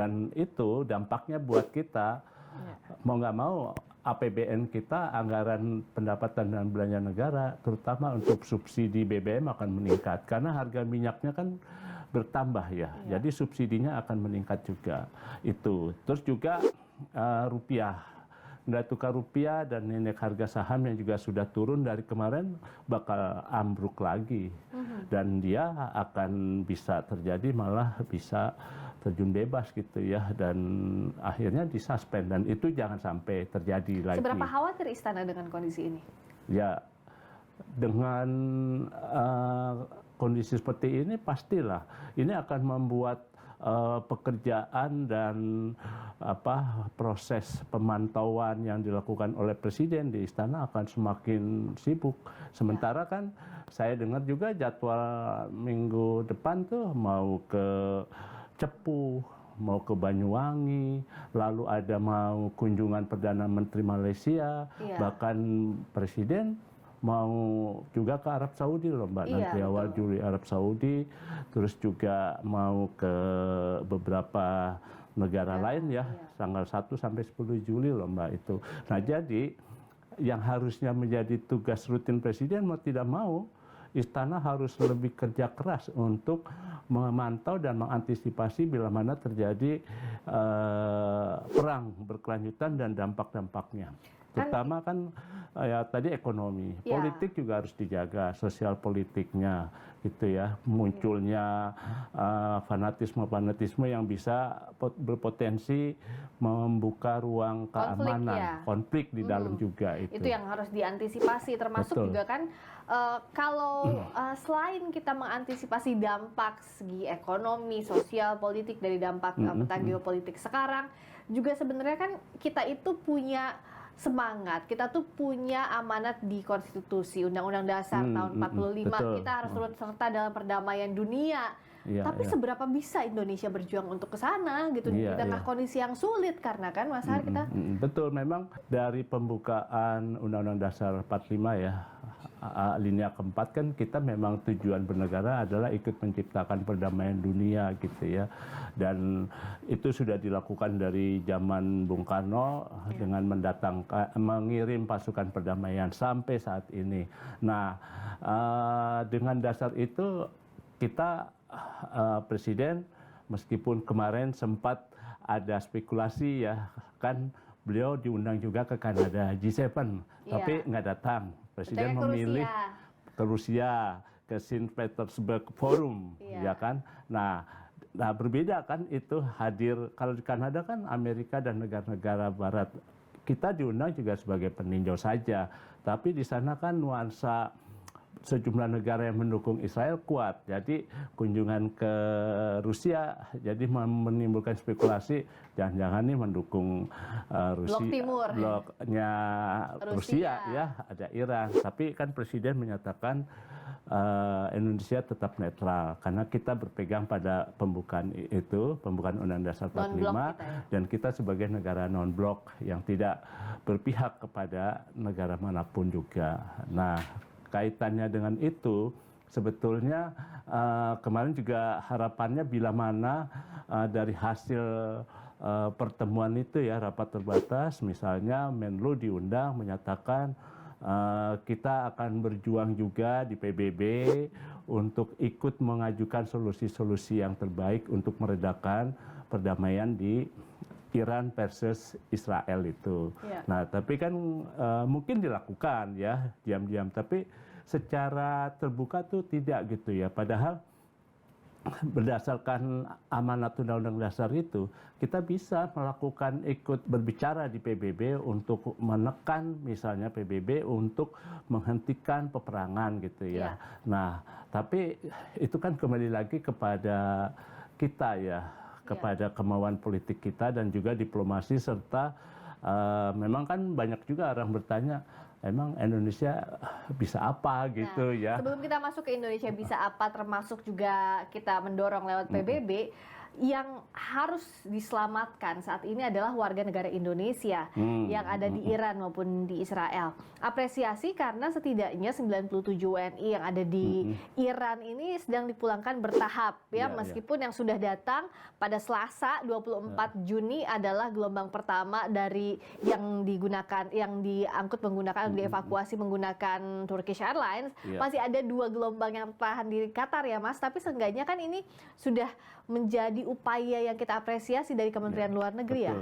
dengan itu dampaknya buat kita, mau nggak mau APBN kita, anggaran pendapatan dan belanja negara, terutama untuk subsidi BBM akan meningkat karena harga minyaknya kan bertambah ya. Jadi subsidinya akan meningkat juga. Itu. Terus juga rupiah. Nilai tukar rupiah dan indeks harga saham yang juga sudah turun dari kemarin bakal ambruk lagi. Dan dia akan bisa terjadi malah bisa terjun bebas gitu ya, dan akhirnya disuspend, dan itu jangan sampai terjadi lagi. Seberapa khawatir Istana dengan kondisi ini? Ya, dengan kondisi seperti ini pastilah ini akan membuat pekerjaan dan proses pemantauan yang dilakukan oleh Presiden di Istana akan semakin sibuk. Sementara kan saya dengar juga jadwal minggu depan tuh mau ke Cepu, mau ke Banyuwangi, lalu ada mau kunjungan Perdana Menteri Malaysia, bahkan Presiden mau juga ke Arab Saudi loh Mbak, nanti awal Juli Arab Saudi, terus juga mau ke beberapa negara lain ya, tanggal 1 sampai 10 Juli loh Mbak itu. Nah jadi yang harusnya menjadi tugas rutin Presiden mau tidak mau, Istana harus lebih kerja keras untuk memantau dan mengantisipasi bila mana terjadi perang berkelanjutan dan dampak-dampaknya. Terutama kan ya tadi ekonomi, politik juga harus dijaga, sosial politiknya gitu ya, munculnya fanatisme yang bisa berpotensi membuka ruang keamanan, konflik di dalam juga itu. Itu yang harus diantisipasi, termasuk juga kan kalau selain kita mengantisipasi dampak segi ekonomi, sosial, politik dari dampak peta geopolitik sekarang, juga sebenarnya kan kita itu punya semangat, kita tuh punya amanat di konstitusi, Undang-Undang Dasar tahun 45, kita harus turut serta dalam perdamaian dunia. Tapi seberapa bisa Indonesia berjuang untuk ke sana gitu di tengah kondisi yang sulit, karena kan Mas Hari kita betul, memang dari pembukaan Undang-Undang Dasar 45 ya, alinea keempat kan kita memang tujuan bernegara adalah ikut menciptakan perdamaian dunia gitu ya, dan itu sudah dilakukan dari zaman Bung Karno dengan mengirim pasukan perdamaian sampai saat ini. Nah dengan dasar itu kita Presiden meskipun kemarin sempat ada spekulasi ya, kan beliau diundang juga ke Kanada G7, tapi nggak datang. Presiden memilih ke Rusia, ke Saint Petersburg Forum, ya kan. Nah berbeda kan itu hadir, kalau di Kanada kan Amerika dan negara-negara Barat, kita diundang juga sebagai peninjau saja, tapi di sana kan nuansa sejumlah negara yang mendukung Israel kuat. Jadi kunjungan ke Rusia jadi menimbulkan spekulasi jangan-jangan nih mendukung Rusia, Blok Timur, bloknya Rusia ya, ada Iran. Tapi kan Presiden menyatakan Indonesia tetap netral karena kita berpegang pada pembukaan Undang-Undang Dasar 45 dan kita sebagai negara non-blok yang tidak berpihak kepada negara manapun juga. Nah, kaitannya dengan itu sebetulnya kemarin juga harapannya bila mana dari hasil pertemuan itu ya, rapat terbatas, misalnya Menlu diundang menyatakan kita akan berjuang juga di PBB untuk ikut mengajukan solusi-solusi yang terbaik untuk meredakan perdamaian di Iran versus Israel itu. Nah, tapi kan mungkin dilakukan ya diam-diam, tapi secara terbuka tuh tidak gitu ya. Padahal berdasarkan amanat Undang-Undang Dasar itu, kita bisa melakukan ikut berbicara di PBB untuk menekan misalnya PBB untuk menghentikan peperangan gitu ya. Nah, tapi itu kan kembali lagi kepada kita ya, kepada kemauan politik kita dan juga diplomasi, serta memang kan banyak juga orang bertanya, emang Indonesia bisa apa gitu ya. Sebelum kita masuk ke Indonesia bisa apa, termasuk juga kita mendorong lewat PBB, yang harus diselamatkan saat ini adalah warga negara Indonesia yang ada di Iran maupun di Israel. Apresiasi karena setidaknya 97 WNI yang ada di Iran ini sedang dipulangkan bertahap ya, meskipun yang sudah datang pada Selasa 24 Juni adalah gelombang pertama dari yang diangkut menggunakan dievakuasi menggunakan Turkish Airlines. Masih ada 2 gelombang yang tertahan di Qatar ya Mas, tapi seenggaknya kan ini sudah menjadi upaya yang kita apresiasi dari Kementerian Luar Negeri ya.